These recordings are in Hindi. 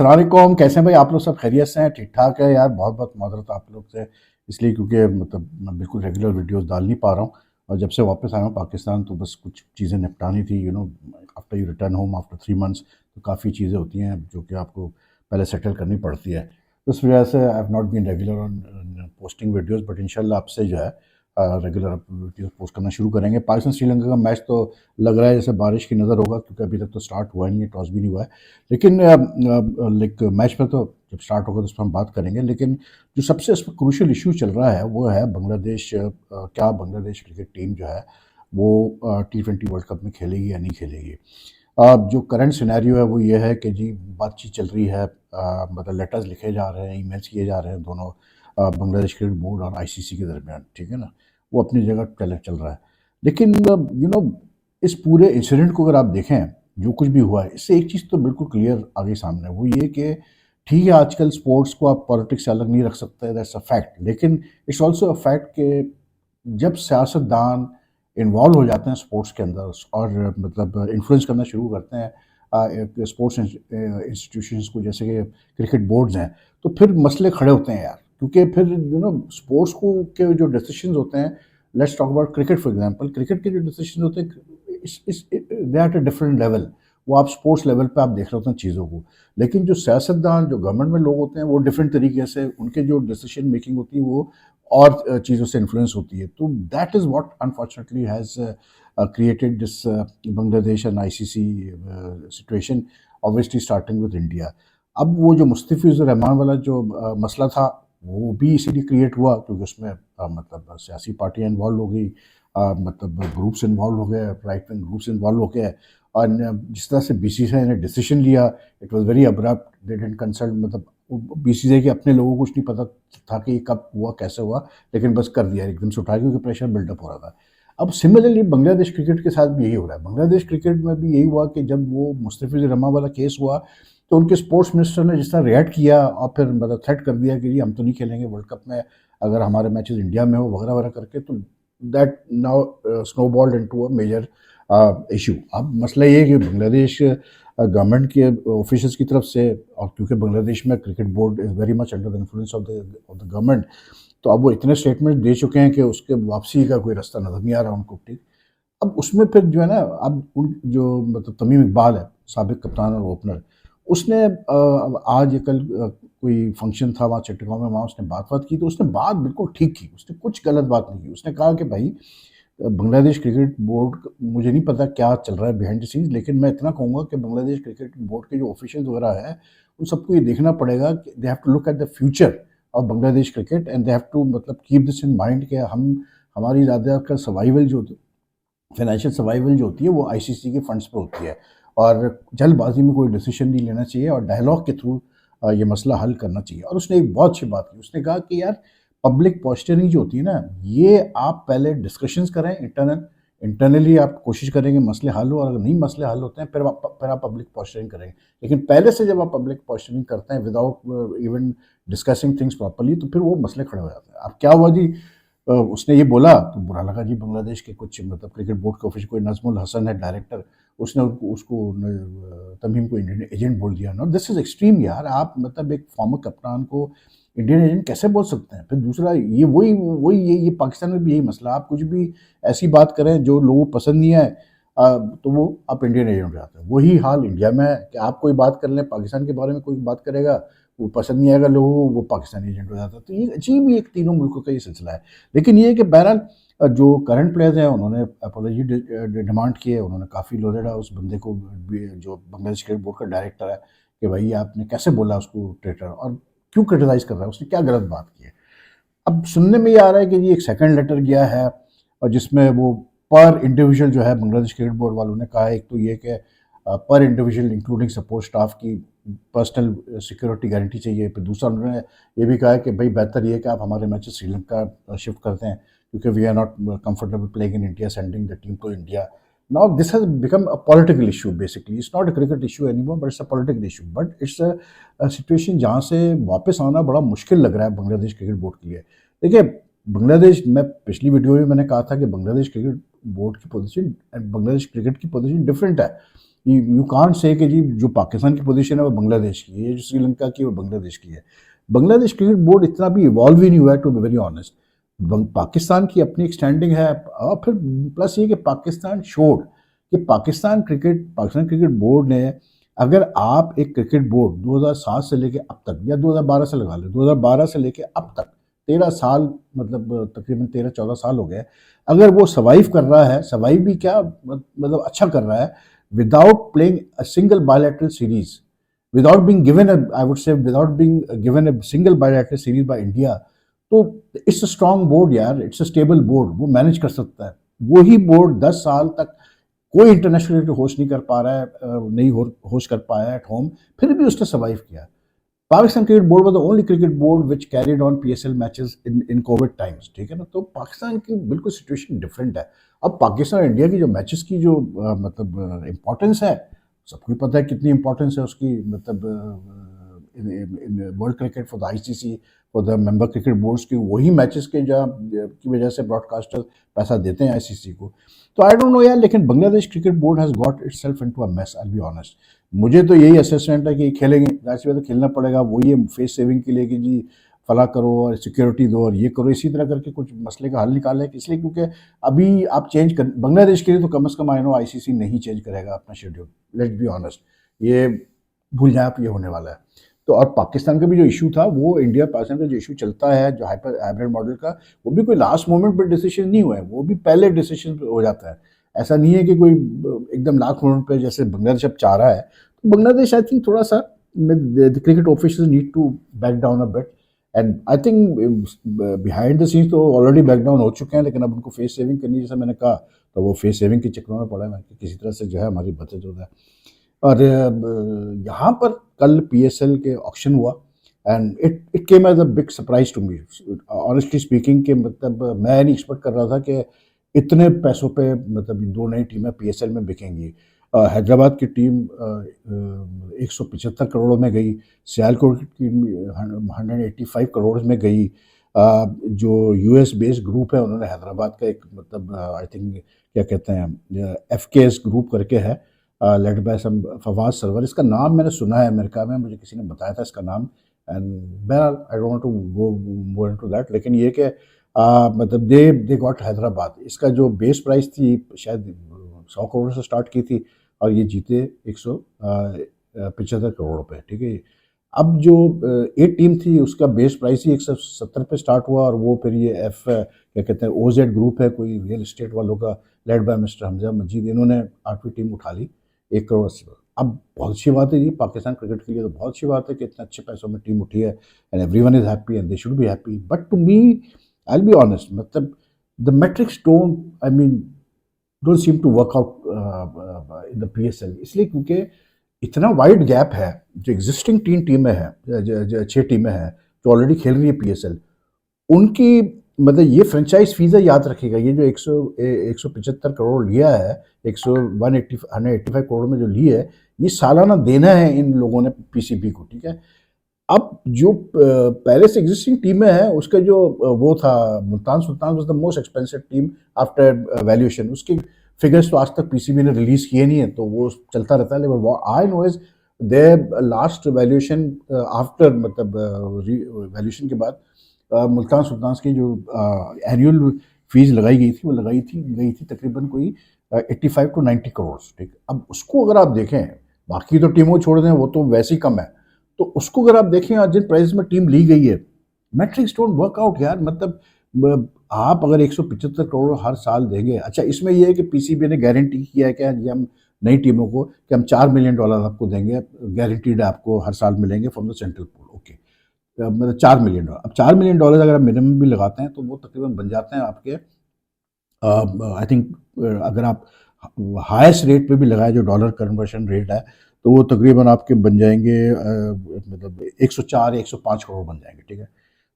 अस्सलामुअलैकुम, कैसे हैं भाई आप लोग? सब खैरियत से हैं? ठीक-ठाक है यार। बहुत-बहुत माज़रत आप लोग से, इसलिए क्योंकि मतलब मैं बिल्कुल रेगुलर वीडियोज़ डाल नहीं पा रहा हूँ और जब से वापस आया हूँ पाकिस्तान तो बस कुछ चीज़ें निपटानी थी, after you return home after 3 months तो काफ़ी चीज़ें होती हैं जो कि आपको पहले सेटल करनी पड़ती है। तो इस वजह से I have not been regular on posting videos, but इंशाल्लाह आपसे जो है रेगुलर वीडियोज़ पोस्ट करना शुरू करेंगे। पाकिस्तान श्रीलंका का मैच तो लग रहा है जैसे बारिश की नज़र होगा, क्योंकि अभी तक तो स्टार्ट हुआ नहीं है, टॉस भी नहीं हुआ है। लेकिन लाइक मैच में तो जब स्टार्ट होगा तो उस पर हम बात करेंगे। लेकिन जो सबसे इसमें क्रूशियल इशू चल रहा है वो है बांग्लादेश। क्या बांग्लादेश क्रिकेट टीम जो है वो T20 वर्ल्ड कप में खेलेगी या नहीं खेलेगी? जो करंट सिनेरियो है वो ये है कि जी बातचीत चल रही है, मतलब लेटर्स लिखे जा रहे हैं, ईमेल्स किए जा रहे हैं दोनों बांग्लादेश क्रिकेट बोर्ड और आईसीसी के दरमियान, ठीक है ना? वो अपनी जगह चल चल रहा है। लेकिन इस पूरे इंसिडेंट को अगर आप देखें, जो कुछ भी हुआ है, इससे एक चीज़ तो बिल्कुल क्लियर आ गई सामने, वो ये कि ठीक है, आजकल स्पोर्ट्स को आप पॉलिटिक्स से अलग नहीं रख सकते, दैट्स अ फैक्ट। लेकिन इट्स ऑल्सो अ फैक्ट कि जब सियासतदान इन्वॉल्व हो जाते हैं स्पोर्ट्स के अंदर और मतलब इन्फ्लुएंस करना शुरू करते हैं स्पोर्ट्स इंस्टीट्यूशंस को, जैसे कि क्रिकेट बोर्ड्स हैं, तो फिर मसले खड़े होते हैं यार। क्योंकि फिर स्पोर्ट्स को के जो डिसीजंस होते हैं, let's talk about cricket for example, cricket के जो डिसीजंस होते हैं they are at a different level. वो आप स्पोर्ट्स लेवल पे आप देख रहे होते हैं चीज़ों को। लेकिन जो सियासतदान, जो गवर्नमेंट में लोग होते हैं, वो डिफरेंट तरीके से उनके जो डिसीजन मेकिंग होती है वो और चीज़ों से इन्फ्लुएंस होती है। तो that is what unfortunately has created this Bangladesh and ICC situation, obviously starting with India. अब वो जो मुस्तफिज़ुर रहमान वाला जो मसला था, वो भी इसीलिए क्रिएट हुआ क्योंकि उसमें मतलब सियासी पार्टियाँ इन्वॉल्व हो गई, मतलब ग्रुप्स इन्वॉल्व हो गए, राइट विंग ग्रुप्स इन्वॉल्व हो गए। और जिस तरह से बीसीसीआई ने डिसीजन लिया, it was very abrupt, they didn't consult, मतलब बीसीसीआई के अपने लोगों को कुछ नहीं पता था कि ये कब हुआ, कैसे हुआ, लेकिन बस कर दिया एकदम से उठा के, क्योंकि प्रेशर बिल्डअप हो रहा था। अब सिमिलरली बांग्लादेश क्रिकेट के साथ भी यही हो रहा है। बांग्लादेश क्रिकेट में भी यही हुआ कि जब वो मुस्तफिज़ुर रहमान वाला केस हुआ, तो उनके स्पोर्ट्स मिनिस्टर ने जिस तरह रिएक्ट किया और फिर मतलब थ्रेट कर दिया कि जी हम तो नहीं खेलेंगे वर्ल्ड कप में अगर हमारे मैचेस इंडिया में हो, वगैरह वगैरह करके, तो that now snowballed into a major issue. अब मसला ये है कि बांग्लादेश गवर्नमेंट के ऑफिशियल्स की तरफ से, और क्योंकि बांग्लादेश में cricket board is very much under the influence of the government, तो अब वो इतने स्टेटमेंट दे चुके हैं कि उसके वापसी का कोई रास्ता नज़र नहीं आ रहा उनको, ठीक। अब उसमें फिर जो है ना, अब उन जो मतलब तमीम इकबाल है, साबिक कप्तान और ओपनर, उसने अब आज या कल कोई फंक्शन था वहाँ चट्टगांव में, वहाँ उसने बात की, तो उसने बात बिल्कुल ठीक की, उसने कुछ गलत बात नहीं की। उसने कहा कि भाई बांग्लादेश क्रिकेट बोर्ड, मुझे नहीं पता क्या चल रहा है बिहाइंड द सीन्स, लेकिन मैं इतना कहूँगा कि बांग्लादेश क्रिकेट बोर्ड के जो ऑफिशियल्स वगैरह हैं, उन सबको ये देखना पड़ेगा कि they have to look at the future of Bangladesh cricket and they have to मतलब कीप दिस इन माइंड कि हम हमारी ज़्यादा का सर्वाइवल जो फाइनेंशियल सर्वाइवल जो होती है वो आईसीसी के फंड्स पे होती है, और जल्दबाजी में कोई डिसीजन नहीं लेना चाहिए और डायलॉग के थ्रू ये मसला हल करना चाहिए। और उसने एक बहुत अच्छी बात की, उसने कहा कि यार पब्लिक पॉस्चरिंग जो होती है ना, ये आप पहले डिस्कशंस करें इंटरनली आप कोशिश करेंगे मसले हल हो, और अगर नहीं मसले हल होते हैं फिर आप पब्लिक पॉस्चरिंग करेंगे। लेकिन पहले से जब आप पब्लिक पॉस्चरिंग करते हैं without even discussing things properly, तो फिर वो मसले खड़े हो जाते हैं। अब क्या हुआ जी, उसने ये बोला तो बुरा लगा जी, बांग्लादेश के कुछ मतलब क्रिकेट बोर्ड के ऑफिस, कोई नजमुल हसन है डायरेक्टर, उसने तमीम को इंडियन एजेंट बोल दिया ना, दिस इज एक्सट्रीम यार। आप मतलब एक फॉर्मर कप्तान को इंडियन एजेंट कैसे बोल सकते हैं? फिर दूसरा ये वही वही ये पाकिस्तान में भी यही मसला, आप कुछ भी ऐसी बात करें जो लोगों को पसंद नहीं आए, तो वो आप इंडियन एजेंट हो जाते हैं। वही हाल इंडिया में है कि आप कोई बात कर लें पाकिस्तान के बारे में, कोई बात करेगा, वो पसंद नहीं आएगा लोगों को, वो पाकिस्तानी एजेंट हो जाता है। तो ये अजीब ही एक तीनों मुल्कों का ये सिलसिला है। लेकिन ये है कि बहरहाल जो करंट प्लेयर्स हैं उन्होंने अपोलॉजी डिमांड की है, उन्होंने काफ़ी लोडेडा उस बंदे को जो बांग्लादेश क्रिकेट बोर्ड का डायरेक्टर है कि भाई आपने कैसे बोला उसको ट्रेटर, और क्यों क्रिटिसाइज कर रहा है, उसने क्या गलत बात की है। अब सुनने में ये आ रहा है कि जी एक सेकंड लेटर गया है और जिसमें वो पर इंडिविजुअल जो है बांग्लादेश क्रिकेट बोर्ड वालों ने कहा है, एक तो ये कि पर इंडिविजुअल इंक्लूडिंग सपोर्ट स्टाफ की पर्सनल सिक्योरिटी गारंटी चाहिए। फिर दूसरा उन्होंने ये भी कहा है कि भाई बेहतर ये है कि आप हमारे मैचेस श्रीलंका शिफ्ट करते हैं, क्योंकि we are not comfortable playing in India, sending the team to India. Now this has become a political issue basically. It's not a cricket issue anymore, but it's a political issue. But it's a situation जहाँ से वापस आना बड़ा मुश्किल लग रहा है बांग्लादेश क्रिकेट बोर्ड के लिए। देखिए, बांग्लादेश, मैं पिछली वीडियो में मैंने कहा था कि बांग्लादेश क्रिकेट बोर्ड की पोजीशन एंड बांग्लादेश क्रिकेट की पोजीशन डिफरेंट है। यू कांट से कि जी जो पाकिस्तान की पोजीशन है वो बांग्लादेश की है, जो श्रीलंका की वो बांग्लादेश की है। बांग्लादेश क्रिकेट बोर्ड इतना भी इवॉल्व ही नहीं हुआ है, to be very honest. Pakistan की अपनी एक स्टैंडिंग है, और फिर प्लस ये कि पाकिस्तान शोड कि पाकिस्तान क्रिकेट बोर्ड ने, अगर आप एक क्रिकेट बोर्ड 2007 से लेके अब तक, या 2012 से लगा लो, 2012 से लेके अब तक 13 साल, मतलब तकरीबन 13-14 साल हो गए, अगर वो सर्वाइव कर रहा है, सर्वाइव भी क्या मतलब अच्छा कर रहा है, without playing a single bilateral series, without being given a, I would say, without being given a single bilateral series by India, तो इट्स अ स्ट्रॉन्ग बोर्ड यार, इट्स अ स्टेबल बोर्ड, वो मैनेज कर सकता है। वही बोर्ड 10 साल तक कोई इंटरनेशनल क्रिकेट होस्ट नहीं कर पा रहा है, नहीं होस्ट कर पाया एट होम, फिर भी उसने सर्वाइव किया। Pakistan cricket board was the only cricket board which carried on PSL matches in Covid times, ठीक है ना। तो पाकिस्तान की बिल्कुल सिचुएशन डिफरेंट है। अब पाकिस्तान और इंडिया की जो मैचेस की जो मतलब इम्पोर्टेंस है, सबको पता है कितनी इंपॉर्टेंस है उसकी, मतलब in world cricket for the ICC, for the member cricket boards की, वही मैचेस के जहाँ की वजह से ब्रॉडकास्टर पैसा देते हैं आईसीसी को। तो आई डोंट नो यार, लेकिन Bangladesh cricket board has got itself into a mess, I will be honest. मुझे तो यही असेसमेंट है कि खेलेंगे, जाहिर बात है खेलना पड़ेगा, वो ये फेस सेविंग के लिए कि जी फला करो और सिक्योरिटी दो और ये करो, इसी तरह करके कुछ मसले का हल निकाला है। इसलिए क्योंकि अभी आप चेंज कर, बांग्लादेश के लिए तो कम से कम आई नो आईसीसी नहीं चेंज करेगा अपना शेड्यूल, लेट्स बी ऑनेस्ट, ये भूल जाए आप, ये होने वाला है। तो और पाकिस्तान का भी जो इशू था, वो इंडिया पाकिस्तान का जो इशू चलता है जो हाइब्रिड मॉडल का, वो भी कोई लास्ट मोमेंट पर डिसीजन नहीं हुआ है, वो भी पहले डिसीजन हो जाता है। ऐसा नहीं है कि कोई एकदम लास्ट मोमेंट पे जैसे बांग्लादेश अब चाह रहा है। तो बांग्लादेश आई थिंक थोड़ा सा, the cricket officials need to back down a bit, and I think behind the scenes तो ऑलरेडी बैक डाउन हो चुके हैं, लेकिन अब उनको फेस सेविंग करनी, जैसे मैंने कहा, तो वो फेस सेविंग के चक्करों में पड़ा है कि किसी तरह से जो है हमारी बचत हो जाए। और यहाँ पर कल पीएसएल के ऑक्शन हुआ, and it came as a big surprise to me honestly speaking, कि मतलब मैं नहीं एक्सपेक्ट कर रहा था कि इतने पैसों पे मतलब दो नई टीमें पीएसएल में बिकेंगी। हैदराबाद की टीम 175 करोड़ में गई, सियालकोट की टीम 185 करोड़ में गई। जो यूएस बेस्ड ग्रुप है, उन्होंने हैदराबाद का एक मतलब आई थिंक क्या कहते हैं एफकेएस ग्रुप करके है, led by some Fawad Sarwar, इसका नाम मैंने सुना है अमेरिका में, मुझे किसी ने बताया था इसका नाम, एंड बहरहाल I don't want to go more into that, लेकिन ये कि मतलब दे गॉट हैदराबाद। इसका जो बेस प्राइस थी शायद 100 करोड़ से स्टार्ट की थी, और ये जीते 175 करोड़ रुपए, ठीक है। अब जो एक टीम थी उसका बेस प्राइस ही 170 पे स्टार्ट हुआ, और वो फिर ये क्या कहते हैं ओजेड ग्रुप है कोई रियल एस्टेट वालों का, लेड बाय मिस्टर हमजा मजीद, इन्होंने 8वीं टीम उठा ली 1 करोड़ 80 लाख। अब बहुत अच्छी बात है जी, पाकिस्तान क्रिकेट के लिए तो बहुत अच्छी बात है कि इतने अच्छे पैसों में टीम उठी है, and everyone is happy and they should be happy. But to me, I will be honest, मतलब the metrics don't, I mean don't seem to work out in the PSL, इसलिए क्योंकि इतना वाइड गैप है। जो एग्जिस्टिंग 3 टीमें हैं, 6 टीमें हैं जो ऑलरेडी खेल रही है पीएसएल, उनकी मतलब ये फ्रेंचाइज फीस है, याद रखिएगा, ये जो 175 करोड़ लिया है, 185 करोड़ में जो ली है, ये सालाना देना है इन लोगों ने पीसीबी को, ठीक है। अब जो पहले से एग्जिस्टिंग टीमें हैं, उसका जो वो था Multan Sultan was the most expensive team after valuation, उसकी फिगर्स तो आज तक पीसीबी ने रिलीज किए नहीं है, तो वो चलता रहता है। लेकिन I know is their last valuation after मतलब वैल्यूएशन के बाद मुल्तान सुल्तान की जो एनुअल फीस लगाई गई थी, वो गई थी तकरीबन कोई 85 टू 90 करोड़, ठीक। अब उसको अगर आप देखें, बाकी तो टीमों छोड़ दें, वो तो वैसे ही कम है, तो उसको अगर आप देखें आज जिन प्राइस में टीम ली गई है, मैट्रिक्स डोंट वर्क आउट यार। मतलब आप अगर 175 करोड़ हर साल देंगे, अच्छा इसमें यह है कि पीसीबी ने गारंटी किया है कि हम नई टीमों को कि हम $4 मिलियन आपको देंगे, गारंटीड आपको हर साल मिलेंगे from the central pool, okay. मतलब $4 मिलियन, अब $4 मिलियन अगर आप मिनिमम भी लगाते हैं, तो वो तकरीबन बन जाते हैं आपके, आई थिंक अगर आप हाईएस्ट रेट पे भी लगाए जो डॉलर कन्वर्शन रेट है, तो वो तकरीबन आपके बन जाएंगे मतलब 104 या 105 करोड़ बन जाएंगे, ठीक है।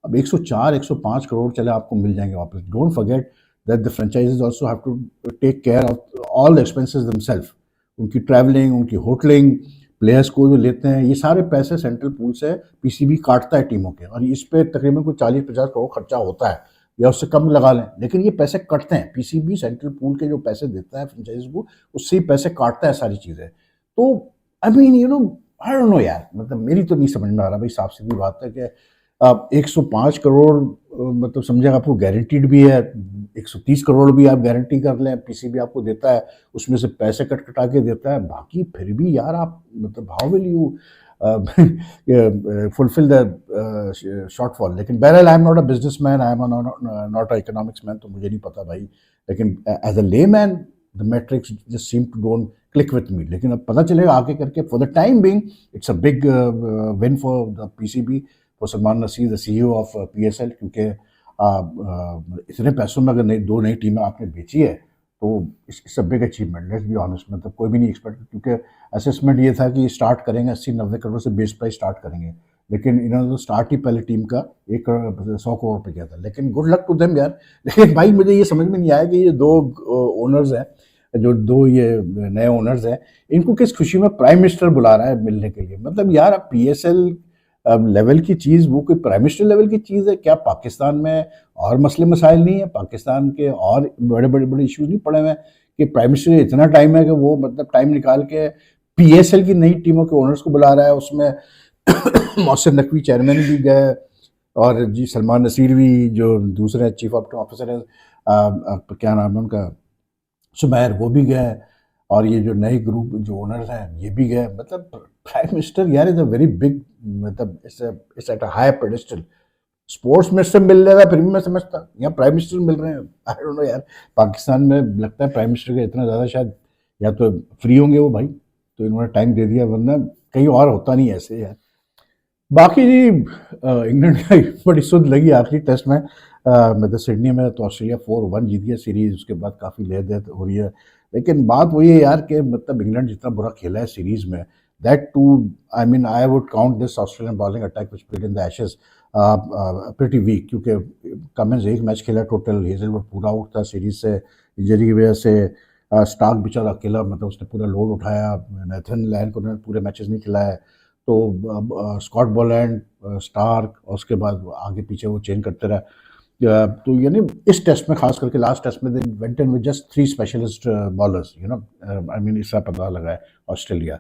अब 104-105 करोड़ चले आपको मिल जाएंगे वापस। Don't forget that the franchises also have to take care of all the expenses themselves, उनकी ट्रैवलिंग, उनकी होटलिंग, प्लेयर्स को जो लेते हैं, ये सारे पैसे सेंट्रल पूल से पीसीबी काटता है टीमों के, और इस पे तकरीबन कोई 40-50 करोड़ खर्चा होता है। या उससे कम लगा लें, लेकिन ये पैसे कटते हैं। पीसीबी सेंट्रल पूल के जो पैसे देता है फ्रेंचाइज को, उससे ही पैसे काटता है सारी चीज़ें। तो आई मीन आई डोंट नो यार, मतलब मेरी तो नहीं समझ में आ रहा भाई, साफ सीधी बात है कि आप 105 करोड़ मतलब समझे आपको गारंटीड भी है, 130 करोड़ भी आप गारंटी कर लें, पीसीबी आपको देता है, उसमें से पैसे कट कटा के देता है, बाकी फिर भी यार आप मतलब how will you fulfil the shortfall. लेकिन बहरहाल I am not a businessman, I am not a economics man, तो मुझे नहीं पता भाई। लेकिन as a layman the matrix just seem to don't click with me. लेकिन अब पता चलेगा आगे करके, for the time being it's a big win for the PCB, for Salman Naseer the CEO of PSL, क्योंकि इतने पैसों में अगर दो नई टीमें आपने बेची है तो it's a big achievement, let's be honest. मतलब कोई भी नहीं एक्सपेक्ट, क्योंकि असेसमेंट ये था कि स्टार्ट करेंगे 80-90 करोड़ से, बेस प्राइस स्टार्ट करेंगे, लेकिन इन्होंने तो स्टार्ट ही पहले टीम का 1 करोड़ 100 करोड़ पे किया था। लेकिन गुड लक टू देम यार। लेकिन भाई मुझे ये समझ में नहीं आया कि ये दो ओनर्स हैं, जो दो ये नए ओनर्स हैं, इनको किस खुशी में प्राइम मिनिस्टर बुला रहा है मिलने के लिए। मतलब यार अब पीएसएल लेवल की चीज़ वो कोई प्राइम मिनिस्टर लेवल की चीज़ है क्या? पाकिस्तान में और मसले मसाइल नहीं है? पाकिस्तान के और बड़े बड़े बड़े इश्यूज नहीं पड़े हुए हैं कि प्राइम मिनिस्टर इतना टाइम है कि वो मतलब टाइम निकाल के पीएसएल की नई टीमों के ओनर्स को बुला रहा है? उसमें मोहसिन नकवी चेयरमैन भी गए, और जी सलमान नसीर भी जो दूसरे चीफ ऑफिसर है, क्या नाम है उनका, सुबैर, वो भी गए, और ये जो नए ग्रुप जो ओनर्स हैं ये भी गए। मतलब प्राइम मिनिस्टर यार इज अ वेरी बिग, मतलब it's at a high pedestal. Sports minister मिल रहा था फिर भी मैं समझता, यहाँ प्राइम मिनिस्टर मिल रहे हैं, आई डोंट नो यार। पाकिस्तान में लगता है प्राइम मिनिस्टर का इतना ज़्यादा शायद या तो फ्री होंगे वो भाई, तो इन्होंने टाइम दे दिया, वरना कहीं और होता नहीं ऐसे यार। बाकी जी इंग्लैंड का बड़ी सुध लगी आखिरी टेस्ट में, मतलब सिडनी में, तो ऑस्ट्रेलिया 4-1 जीत गया सीरीज। उसके बाद काफ़ी ले दे हो रही है, लेकिन बात वही है यार कि मतलब इंग्लैंड जितना बुरा खेला है सीरीज में, that too I mean I would count this Australian bowling attack which played in the Ashes pretty weak, क्योंकि कमिंस एक मैच खेला टोटल, हेजलवुड पूरा आउट था सीरीज से इंजरी की वजह से, स्टार्क बेचारा अकेला, मतलब उसने पूरा लोड उठाया, नेथन लैन को उन्होंने पूरे मैचेस नहीं खिलाया। तो स्कॉट बोलैंड, स्टार्क, और उसके बाद आगे पीछे वो चेंज करते रहे। तो यानी इस टेस्ट में खास करके लास्ट टेस्ट में they went in with just 3 specialist bowlers, I mean इसका पता लगा है ऑस्ट्रेलिया।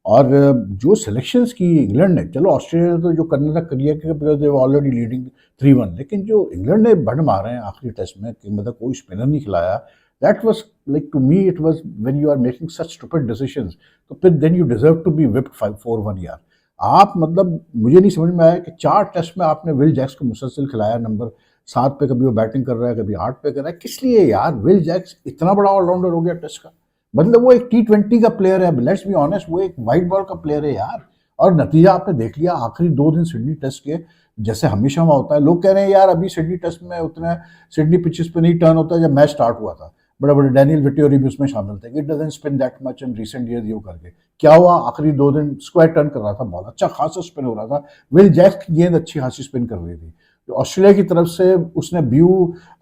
और जो सिलेक्शंस की इंग्लैंड ने, चलो ऑस्ट्रेलिया ने तो जो करने तक करिए कि बिकॉज दे ऑलरेडी लीडिंग 3-1, लेकिन जो इंग्लैंड ने बंड मारे हैं आखिरी टेस्ट में कि मतलब कोई स्पिनर नहीं खिलाया, that was like to me it was when you are making such stupid decisions, तो फिर then you deserve to be whipped 4-1 यार। आप मतलब मुझे नहीं समझ में आया कि 4 टेस्ट में आपने विल जैक्स को मुसलसल खिलाया, नंबर 7 पे कभी वो बैटिंग कर रहा है, कभी 8 पे कर रहा है, किस लिए यार? विल जैक्स इतना बड़ा ऑलराउंडर हो गया टेस्ट का, मतलब वो एक T20 का प्लेयर है, लेट्स बी ऑनेस्ट, वो एक वाइट बॉल का प्लेयर है यार। और नतीजा आपने देख लिया आखिरी 2 दिन सिडनी टेस्ट के, जैसे हमेशा वहाँ होता है। लोग कह रहे हैं यार अभी सिडनी टेस्ट में उतना सिडनी पिचेस पे नहीं टर्न होता जब मैच स्टार्ट हुआ था, बड़े बड़े डैनियल विटियोरी भी उसमें शामिल थे, it doesn't spin that much in recent years, ये करके क्या हुआ, आखिरी 2 दिन स्क्वायर टर्न कर रहा था, बहुत अच्छा खासा स्पिन हो रहा था, विल जैक्स की गेंद अच्छी खासी स्पिन कर रही थी। तो ऑस्ट्रेलिया की तरफ से उसने ब्यू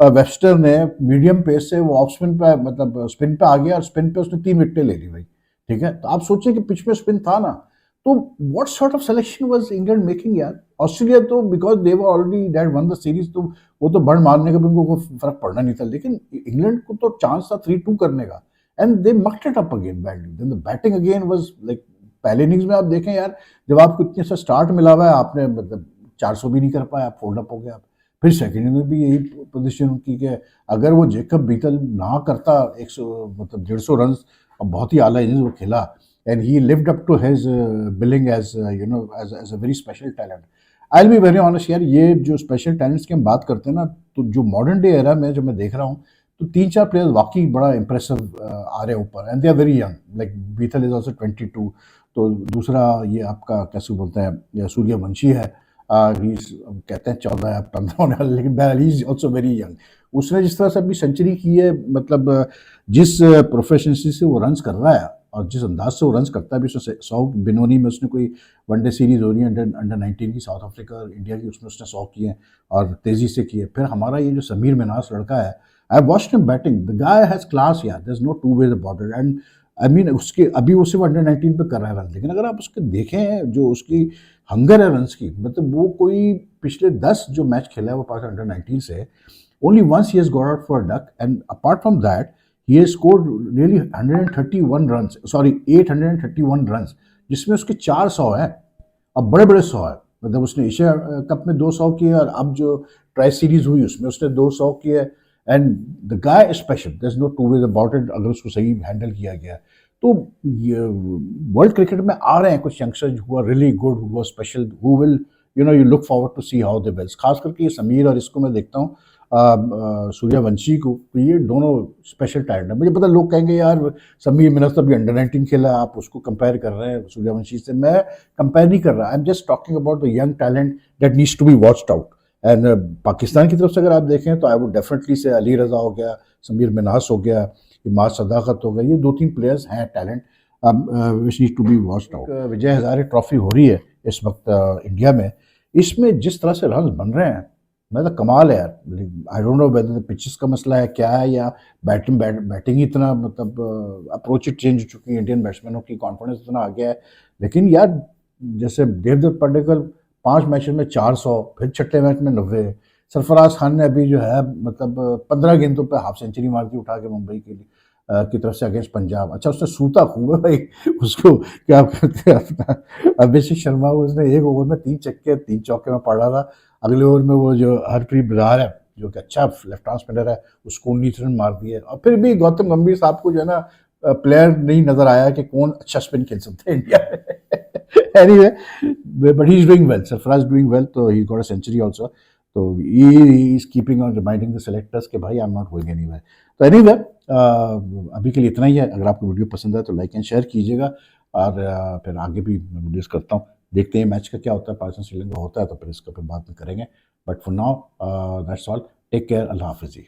वेस्टर ने मीडियम पेस से वो ऑफ स्पिन पे, मतलब स्पिन पे आ गया, और स्पिन पे उसने 3 विकेटें ले ली भाई, ठीक है। तो आप सोचिए कि पिच में स्पिन था ना, तो what sort of selection was England making यार? ऑस्ट्रेलिया तो because they were already that one the series, तो वो तो बर्न मारने का भी उनको कोई फर्क पड़ना नहीं था, लेकिन इंग्लैंड को तो चांस था 3-2 करने का, and they mucked it up again badly. Then the batting again was like, पहले इनिंग्स में आप देखें यार, जब आपको इतने सा स्टार्ट मिला हुआ है, आपने मतलब 400 भी नहीं कर पाया, आप फोल्ड अप हो गए आप। फिर सेकंड इनिंग में भी यही पोजीशन की कि अगर वो जेकब बीटल ना करता 100 मतलब 150 रन, और बहुत ही आला इनिंग्स वो खेला, and he lived up to his billing as as a very special talent. I'll be very honest यार, ये जो स्पेशल टैलेंट्स की हम बात करते हैं ना, तो जो मॉडर्न डे एरा में जो मैं देख रहा हूँ, तो 3-4 प्लेयर्स वाकई बड़ा इंप्रेसिव आ रहे हैं ऊपर, and they are very young, like Bethell is also 22। तो दूसरा ये आपका कैसे बोलते हैं, सूर्यवंशी है, कहते हैं 14 या 15 होने वाले, लेकिन बहरहाल he is also very young. उसने जिस तरह से अपनी सेंचुरी की है, मतलब जिस प्रोफेशनसी से वो रन्स कर रहा है, और जिस अंदाज से वो रन्स करता है भी, उसने 100 बिनोनी में उसने कोई वनडे सीरीज हो रही है अंडर 19 की, साउथ अफ्रीका और इंडिया की, उसमें उसने 100 किए हैं और तेज़ी से किए। फिर हमारा ये जो समीर मिनास लड़का है, I watched him batting, the guy has class यार, there is no two ways about it. And I mean उसके अभी वो सिर्फ अंडर 19 पे कर रहा है रन, लेकिन अगर आप उसके देखें जो उसकी हंगर है रन्स की, मतलब वो कोई पिछले 10 जो मैच खेला है वो पाकिस्तान अंडर 19 से, Only once he has got out for a duck, and apart from that, he has scored nearly 131 runs. Sorry, 831 runs, जिसमें उसके 400 हैं. अब बड़े बड़े 100 है. मतलब उसने एशिया कप में 200 किए और अब जो ट्राई सीरीज हुई उसमें उसने 200 किए. And the guy is special, there is no two ways about it, अगर उसको सही हैंडल किया गया. तो ये वर्ल्ड क्रिकेट में आ रहे हैं कुछ youngsters who are really good, who are special, who will you look forward to see how they wells. खास करके ये समीर और इसको मैं देखता हूँ, सूर्यवंशी को. तो ये दोनों स्पेशल टैलेंट है. मुझे पता लोग कहेंगे यार समीर मिनस तो अभी अंडर 19 खेला, आप उसको कंपेयर कर रहे हैं सूर्यवंशी से. मैं कंपेयर नहीं कर रहा, I am just talking about the young talent that needs to be watched out. एंड पाकिस्तान की तरफ से अगर आप देखें तो आई वुड डेफिनेटली से अली रजा हो गया, समीर मिनास हो गया, इमाद सदाकत हो गया, ये 2-3 प्लेयर्स हैं talent which need to be watched out. Vijay Hazare trophy हो रही है इस वक्त इंडिया में. इसमें जिस तरह से रन बन रहे हैं, मतलब कमाल है यार. I don't know whether pitches का मसला है क्या है, या बैटिंग ही इतना, मतलब अप्रोच ही चेंज हो चुकी है, इंडियन बैट्समैनों की कॉन्फिडेंस इतना आ गया है. लेकिन यार जैसे देवदत्त पड्डीकल 5 मैचेस में 400, फिर छठे मैच में 90. सरफराज खान ने अभी जो है मतलब 15 गेंदों पे हाफ सेंचुरी मार दी उठा के मुंबई के लिए की तरफ से अगेंस्ट पंजाब. अच्छा उसने सूता खूब है भाई. उसको क्या कहते हैं अपना अभिषेक शर्मा को, उसने एक ओवर में 3 छक्के 3 चौके में पड़ा था. अगले ओवर में वो जो हरप्रीत बरार है जो कि अच्छा लेफ्ट आर्म स्पिनर है, उसको 19 रन मार दिए. और फिर भी गौतम गंभीर साहब को जो है ना प्लेयर नहीं नजर आया कि कौन अच्छा स्पिन खेल सकता है इंडिया में. Anyway, but he is doing well, Sarfaraz doing well, तो he got a century also. तो he is keeping on reminding the selectors कि भाई I am not going anywhere. तो एनीवे, अभी के लिए इतना ही है. अगर आपको वीडियो पसंद है तो लाइक एंड शेयर कीजिएगा, और फिर आगे भी मैं वीडियोस करता हूँ. देखते हैं मैच का क्या होता है, पाकिस्तान श्रीलंका होता है तो फिर इसका फिर बात में करेंगे. But for now that's all. Take care. अल्लाह हाफिज़.